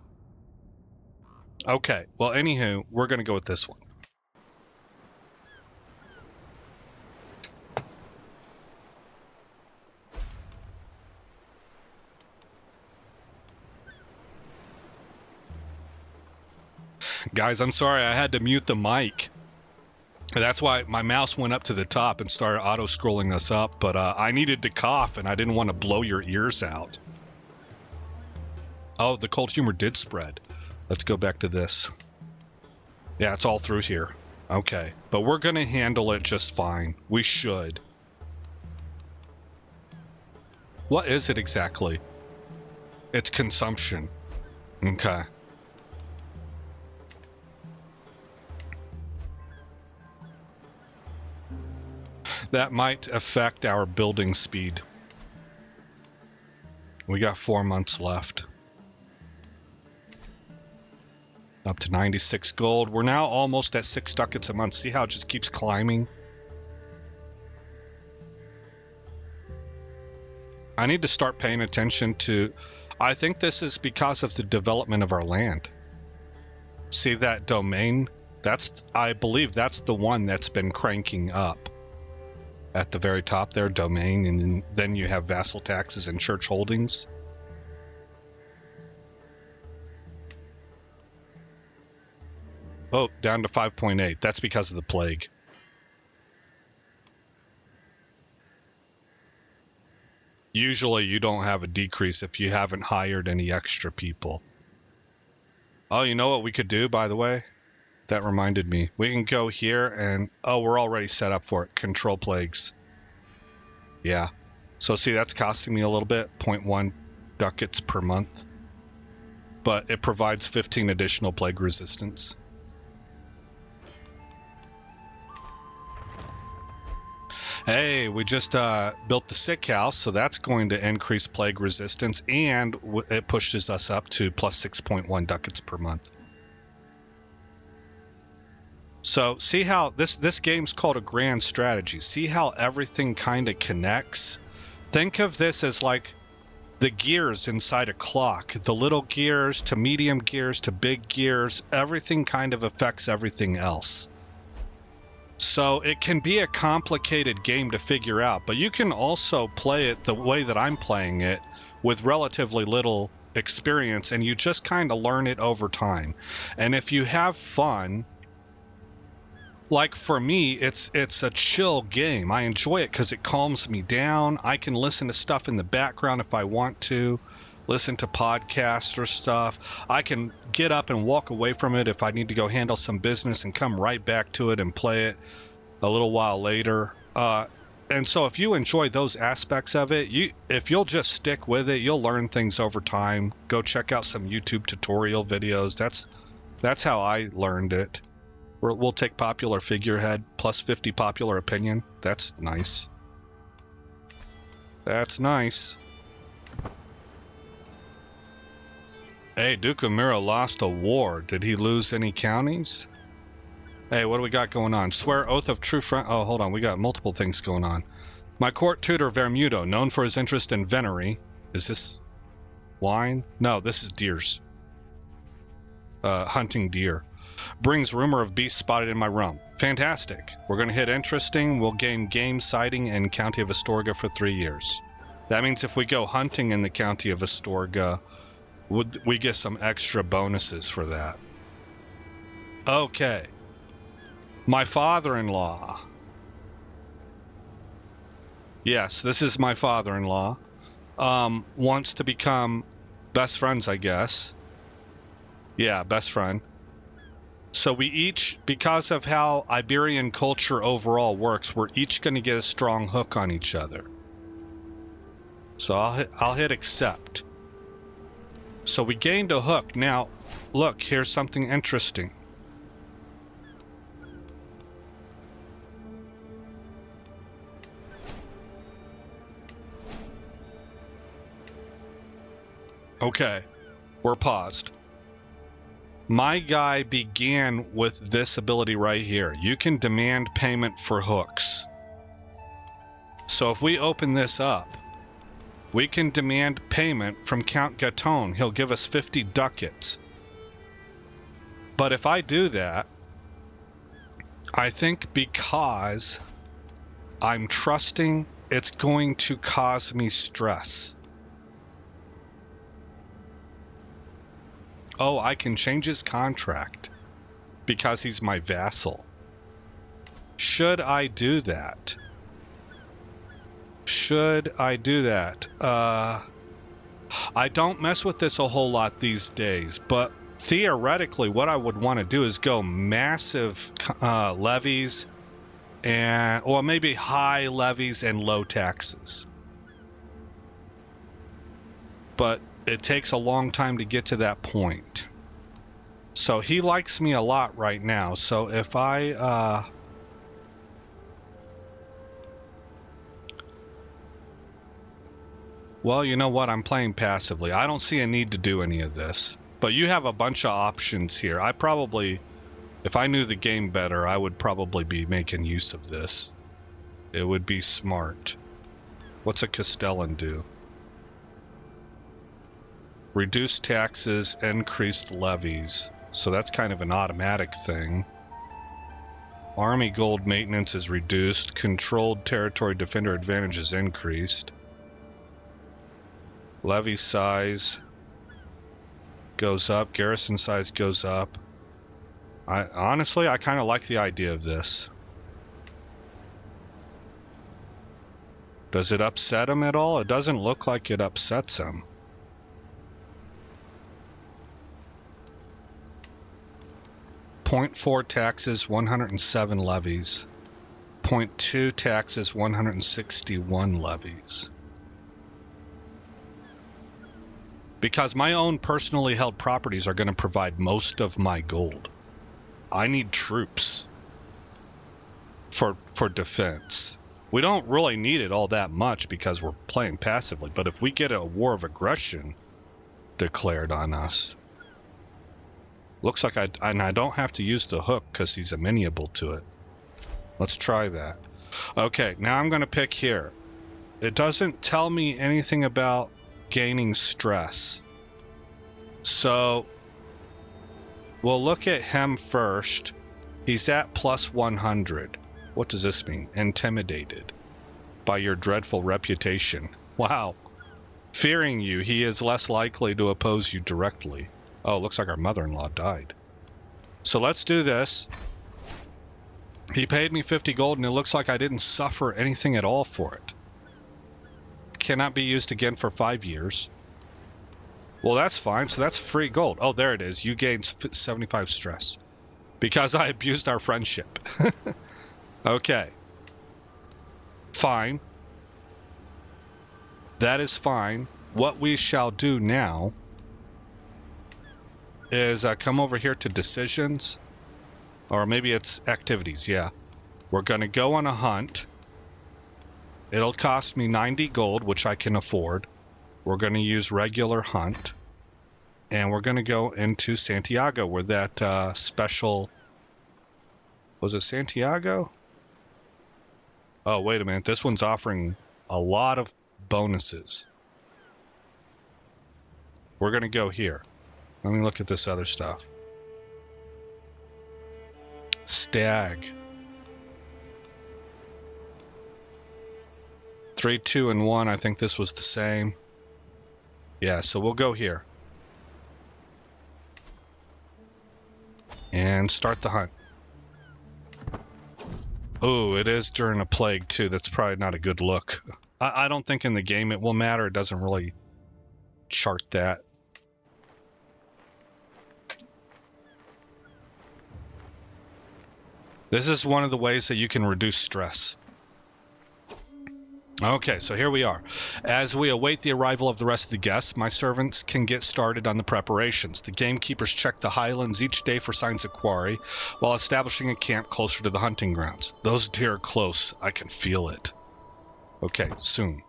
Okay, well, anywho, we're going to go with this one. Guys, I'm sorry, I had to mute the mic. That's why my mouse went up to the top and started auto-scrolling us up, but I needed to cough and I didn't want to blow your ears out. Oh, the cold humor did spread. Let's go back to this. Yeah, it's all through here. Okay, but we're going to handle it just fine. We should. What is it exactly? It's consumption. Okay. That might affect our building speed. We got 4 months left. Up to 96 gold. We're now almost at 6 ducats a month. See how it just keeps climbing? I need to start paying attention to... I think this is because of the development of our land. See that domain? I believe that's the one that's been cranking up. At the very top there, domain, and then you have vassal taxes and church holdings. Oh, down to 5.8. That's because of the plague. Usually you don't have a decrease if you haven't hired any extra people. Oh, you know what we could do, by the way? That reminded me. We can go here and... Oh, we're already set up for it. Control plagues. Yeah. So see, that's costing me a little bit. 0.1 ducats per month. But it provides 15 additional plague resistance. Hey, we just built the sick house, so that's going to increase plague resistance, and it pushes us up to plus 6.1 ducats per month. So see how this game's called a grand strategy. See how everything kind of connects? Think of this as like the gears inside a clock. The little gears to medium gears to big gears, everything kind of affects everything else. So it can be a complicated game to figure out, but you can also play it the way that I'm playing it with relatively little experience, and you just kind of learn it over time. And if you have fun... Like for me, it's a chill game. I enjoy it because it calms me down. I can listen to stuff in the background if I want to, listen to podcasts or stuff. I can get up and walk away from it if I need to go handle some business and come right back to it and play it a little while later. And so if you enjoy those aspects of it, if you'll just stick with it, you'll learn things over time. Go check out some YouTube tutorial videos. That's how I learned it. We'll take popular figurehead plus 50 popular opinion. That's nice. That's nice. Hey, Duke of Mira lost a war. Did he lose any counties? Hey, what do we got going on? Swear oath of true friend. Oh, hold on. We got multiple things going on. My court tutor, Vermudo, known for his interest in venery. Is this wine? No, this is deers. Hunting deer. Brings rumor of beasts spotted in my realm. Fantastic. We're going to hit interesting. We'll gain game sighting in County of Astorga for 3 years. That means if we go hunting in the County of Astorga, we get some extra bonuses for that. Okay. My father-in-law. Yes, this is my father-in-law. Wants to become best friends, I guess. Yeah, best friend. So we each, because of how Iberian culture overall works, we're each going to get a strong hook on each other. So I'll hit accept. So we gained a hook. Now, look, here's something interesting. Okay, we're paused. My guy began with this ability right here. You can demand payment for hooks. So if we open this up, we can demand payment from Count Gaton. He'll give us 50 ducats. But if I do that, I think because I'm trusting, it's going to cause me stress. Oh, I can change his contract because he's my vassal. Should I do that? Should I do that? I don't mess with this a whole lot these days, but theoretically what I would want to do is go massive levies or maybe high levies and low taxes. But it takes a long time to get to that point. So he likes me a lot right now. So if I well, you know what? I'm playing passively. I don't see a need to do any of this. But you have a bunch of options here. I probably, if I knew the game better, I would probably be making use of this. It would be smart. What's a Castellan do? Reduced taxes, increased levies. So that's kind of an automatic thing. Army gold maintenance is reduced. Controlled territory defender advantage is increased. Levy size goes up. Garrison size goes up. Honestly, I kind of like the idea of this. Does it upset him at all? It doesn't look like it upsets him. .4 taxes, 107 levies. 0.2 taxes, 161 levies. Because my own personally held properties are going to provide most of my gold. I need troops for defense. We don't really need it all that much because we're playing passively, but if we get a war of aggression declared on us, looks like I don't have to use the hook because he's amenable to it. Let's try that. Okay, now I'm going to pick here. It doesn't tell me anything about gaining stress. So we'll look at him first. He's at plus 100. What does this mean? Intimidated by your dreadful reputation. Wow. Fearing you, he is less likely to oppose you directly. Oh, looks like our mother-in-law died. So let's do this. He paid me 50 gold, and it looks like I didn't suffer anything at all for it. Cannot be used again for 5 years. Well, that's fine. So that's free gold. Oh, there it is. You gained 75 stress. Because I abused our friendship. Okay. Fine. That is fine. What we shall do now is come over here to decisions, or maybe it's activities. Yeah. We're going to go on a hunt. It'll cost me 90 gold, which I can afford. We're going to use regular hunt. And we're going to go into Santiago, where that special... Was it Santiago? Oh, wait a minute. This one's offering a lot of bonuses. We're going to go here. Let me look at this other stuff. Stag. 3, 2, and 1. I think this was the same. Yeah, so we'll go here. And start the hunt. Oh, it is during a plague, too. That's probably not a good look. I don't think in the game it will matter. It doesn't really chart that. This is one of the ways that you can reduce stress. Okay, so here we are. As we await the arrival of the rest of the guests, my servants can get started on the preparations. The gamekeepers check the highlands each day for signs of quarry, while establishing a camp closer to the hunting grounds. Those deer are close. I can feel it. Okay, soon.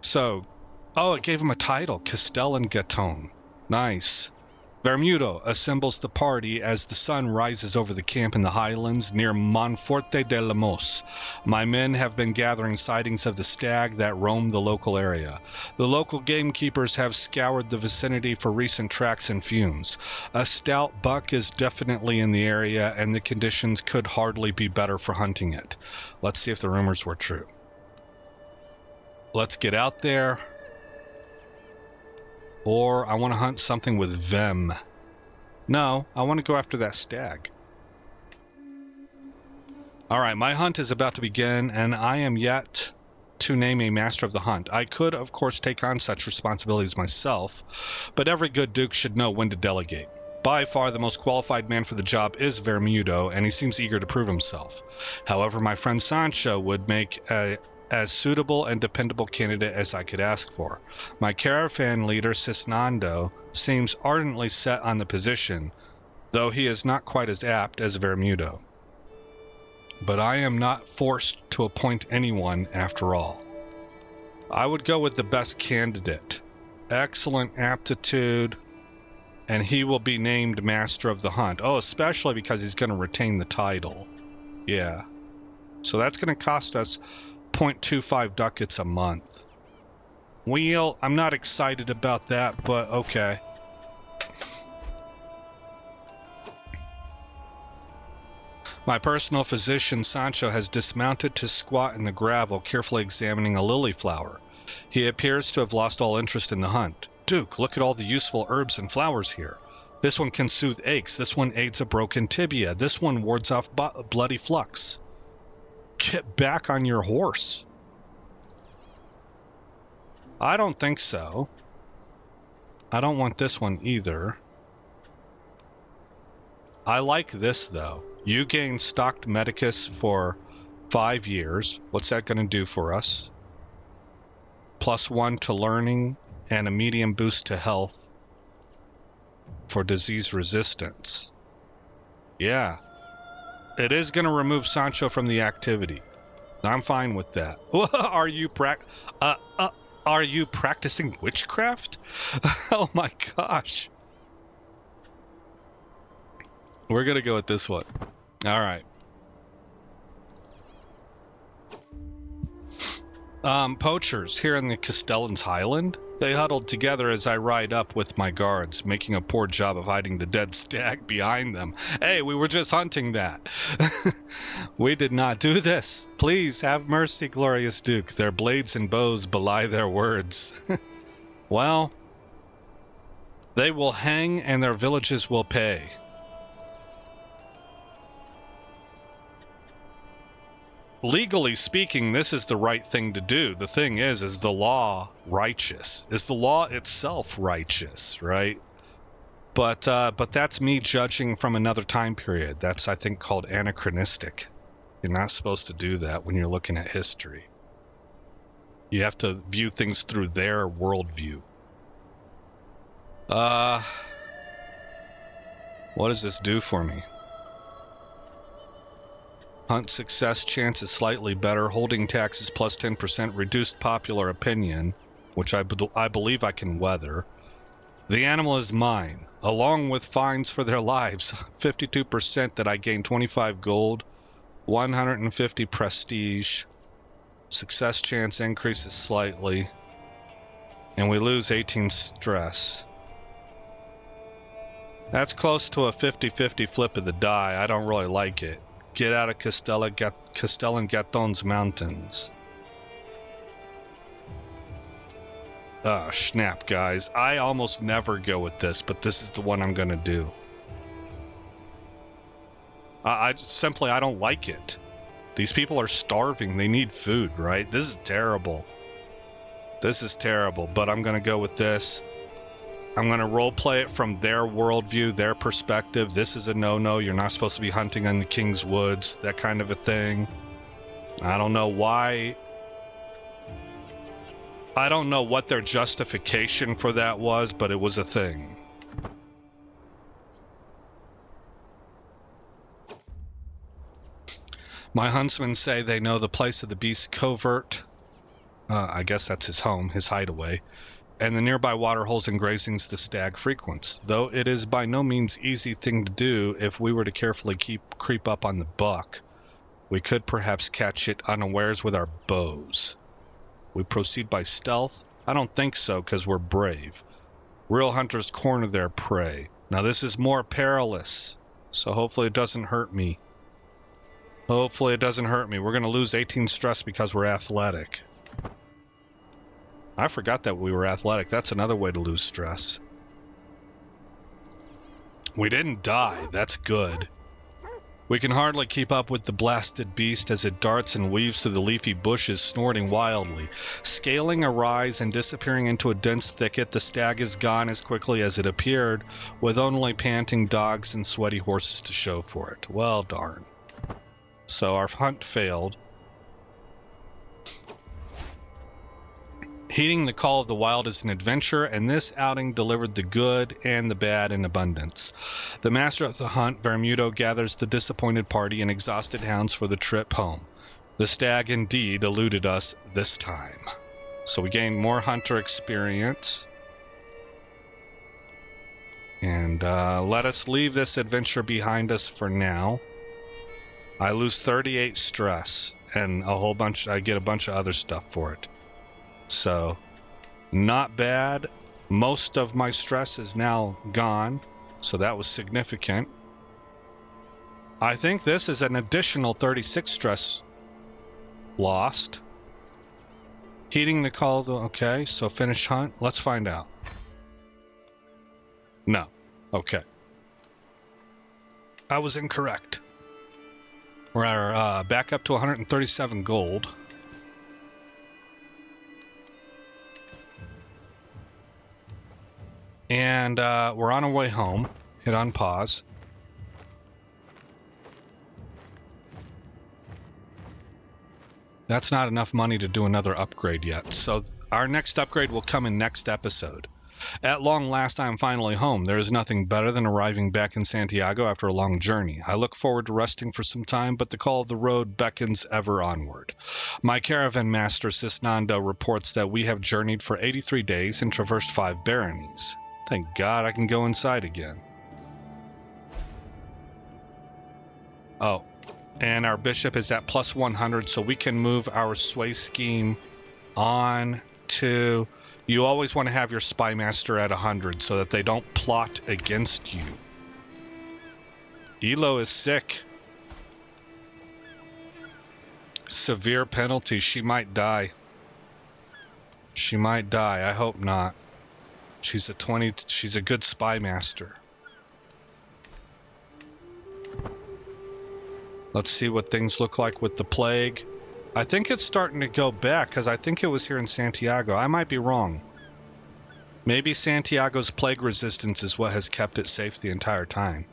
So, oh, it gave him a title, Castellan Gaton. Nice. Bermudo assembles the party as the sun rises over the camp in the highlands near Monforte de Lemos. My men have been gathering sightings of the stag that roam the local area. The local gamekeepers have scoured the vicinity for recent tracks and fumes. A stout buck is definitely in the area, and the conditions could hardly be better for hunting it. Let's see if the rumors were true. Let's get out there. Or I want to hunt something with Vem. No, I want to go after that stag. Alright, my hunt is about to begin, and I am yet to name a master of the hunt. I could, of course, take on such responsibilities myself, but every good duke should know when to delegate. By far the most qualified man for the job is Bermudo, and he seems eager to prove himself. However, my friend Sancho would make as suitable and dependable candidate as I could ask for. My caravan leader, Cisnando, seems ardently set on the position, though he is not quite as apt as Bermudo. But I am not forced to appoint anyone after all. I would go with the best candidate. Excellent aptitude, and he will be named Master of the Hunt. Oh, especially because he's going to retain the title. Yeah. So that's going to cost us 0.25 ducats a month. Well, I'm not excited about that, but okay. My personal physician, Sancho, has dismounted to squat in the gravel, carefully examining a lily flower. He appears to have lost all interest in the hunt. Duke, look at all the useful herbs and flowers here. This one can soothe aches. This one aids a broken tibia. This one wards off bloody flux. Get back on your horse. I don't think so. I don't want this one either. I like this, though. You gain stocked medicus for 5 years. What's that going to do for us? +1 to learning and a medium boost to health for disease resistance. Yeah. It is going to remove Sancho from the activity. I'm fine with that. Are you practicing witchcraft? Oh my gosh. We're going to go with this one. All right. Poachers here in the Castellan's Highland. They huddled together as I ride up with my guards, making a poor job of hiding the dead stag behind them. Hey, we were just hunting that. We did not do this. Please have mercy, glorious Duke. Their blades and bows belie their words. Well, they will hang and their villages will pay. Legally speaking, this is the right thing to do. The thing is the law righteous? Is the law itself righteous, right? But that's me judging from another time period. That's, I think, called anachronistic. You're not supposed to do that when you're looking at history. You have to view things through their worldview. What does this do for me? Hunt success chance is slightly better. Holding taxes plus 10%. Reduced popular opinion, which I believe I can weather. The animal is mine, along with fines for their lives. 52% that I gain 25 gold, 150 prestige. Success chance increases slightly. And we lose 18 stress. That's close to a 50-50 flip of the die. I don't really like it. Get out of Castel and Gaton's mountains. Oh, snap, guys. I almost never go with this, but this is the one I'm going to do. I don't like it. These people are starving. They need food, right? This is terrible. This is terrible, but I'm going to go with this. I'm going to roleplay it from their worldview, their perspective. This is a no-no. You're not supposed to be hunting in the King's Woods, that kind of a thing. I don't know why. I don't know what their justification for that was, but it was a thing. My huntsmen say they know the place of the beast's covert. I guess that's his home, his hideaway. And the nearby waterholes and grazings the stag frequents, though it is by no means easy thing to do. If we were to carefully creep up on the buck, we could perhaps catch it unawares with our bows. We proceed by stealth? I don't think so, because we're brave. Real hunters corner their prey. Now this is more perilous, so hopefully it doesn't hurt me. Hopefully it doesn't hurt me. We're going to lose 18 stress because we're athletic. I forgot that we were athletic. That's another way to lose stress. We didn't die. That's good. We can hardly keep up with the blasted beast as it darts and weaves through the leafy bushes, snorting wildly. Scaling a rise and disappearing into a dense thicket, the stag is gone as quickly as it appeared, with only panting dogs and sweaty horses to show for it. Well, darn. So our hunt failed. Heeding the call of the wild is an adventure, and this outing delivered the good and the bad in abundance. The master of the hunt, Vermudo, gathers the disappointed party and exhausted hounds for the trip home. The stag indeed eluded us this time. So we gained more hunter experience. And let us leave this adventure behind us for now. I lose 38 stress, and I get a bunch of other stuff for it. So, not bad. Most of my stress is now gone, so that was significant. I think this is an additional 36 stress lost. Heeding the call, okay, so finish hunt. Let's find out. No. Okay. I was incorrect. We're back up to 137 gold. And we're on our way home. Hit on pause. That's not enough money to do another upgrade yet. So our next upgrade will come in next episode. At long last, I am finally home. There is nothing better than arriving back in Santiago after a long journey. I look forward to resting for some time, but the call of the road beckons ever onward. My caravan master, Cisnando, reports that we have journeyed for 83 days and traversed 5 baronies. Thank God I can go inside again. Oh, and our bishop is at plus 100, so we can move our sway scheme on to... You always want to have your spy master at 100 so that they don't plot against you. Elo is sick. Severe penalty. She might die. She might die. I hope not. She's a good spy master. Let's see what things look like with the plague. I think it's starting to go back because I think it was here in Santiago. I might be wrong. Maybe Santiago's plague resistance is what has kept it safe the entire time.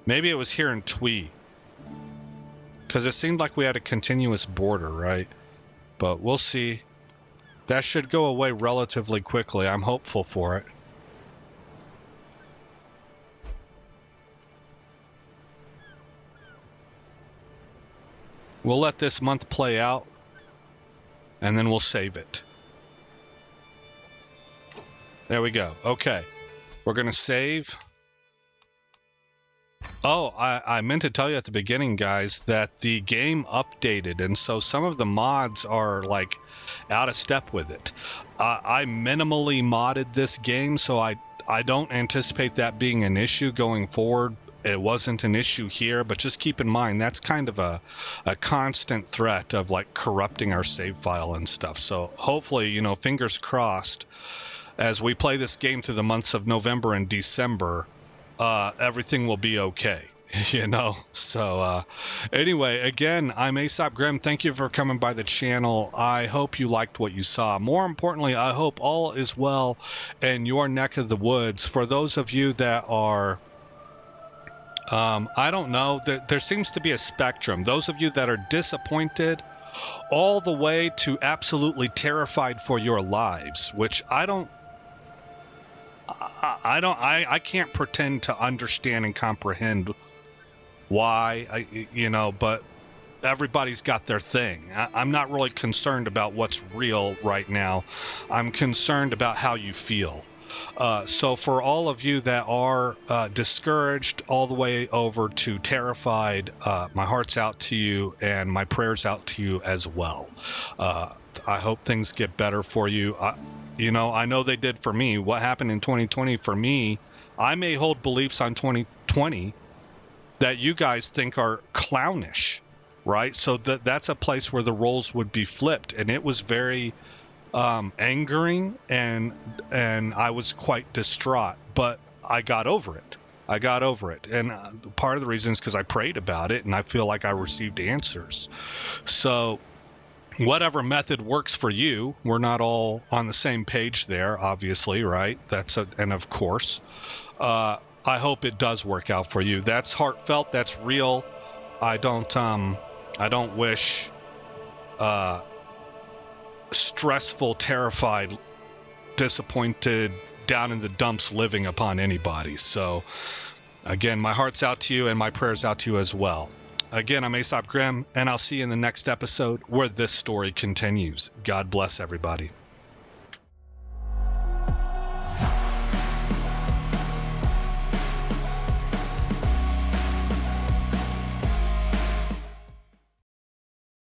Maybe it was here in Tui. Because it seemed like we had a continuous border, right? But we'll see. That should go away relatively quickly. I'm hopeful for it. We'll let this month play out, and then we'll save it. There we go. Okay. We're going to save. Oh, I meant to tell you at the beginning, guys, that the game updated, and so some of the mods are like out of step with it. I minimally modded this game, so I don't anticipate that being an issue going forward. It wasn't an issue here, but just keep in mind that's kind of a constant threat of like corrupting our save file and stuff. So hopefully, you know, fingers crossed, as we play this game through the months of November and December, everything will be okay, you know? So anyway, again, I'm Aesop Grimm. Thank you for coming by the channel. I hope you liked what you saw. More importantly, I hope all is well in your neck of the woods. For those of you that are, I don't know, there seems to be a spectrum. Those of you that are disappointed all the way to absolutely terrified for your lives, which I can't pretend to understand and comprehend why, but everybody's got their thing. I'm not really concerned about what's real right now. I'm concerned about how you feel. So for all of you that are discouraged all the way over to terrified, my heart's out to you and my prayers out to you as well. I hope things get better for you. I know they did for me. What happened in 2020 for me, I may hold beliefs on 2020 that you guys think are clownish, right? So that's a place where the roles would be flipped, and it was very angering, and I was quite distraught, but I got over it. And part of the reason is because I prayed about it, and I feel like I received answers. So whatever method works for you, we're not all on the same page there, obviously, right? And of course, I hope it does work out for you. That's heartfelt. That's real. I don't wish stressful, terrified, disappointed, down in the dumps living upon anybody. So again, my heart's out to you and my prayers out to you as well. Again, I'm Aesop Grimm, and I'll see you in the next episode where this story continues. God bless everybody.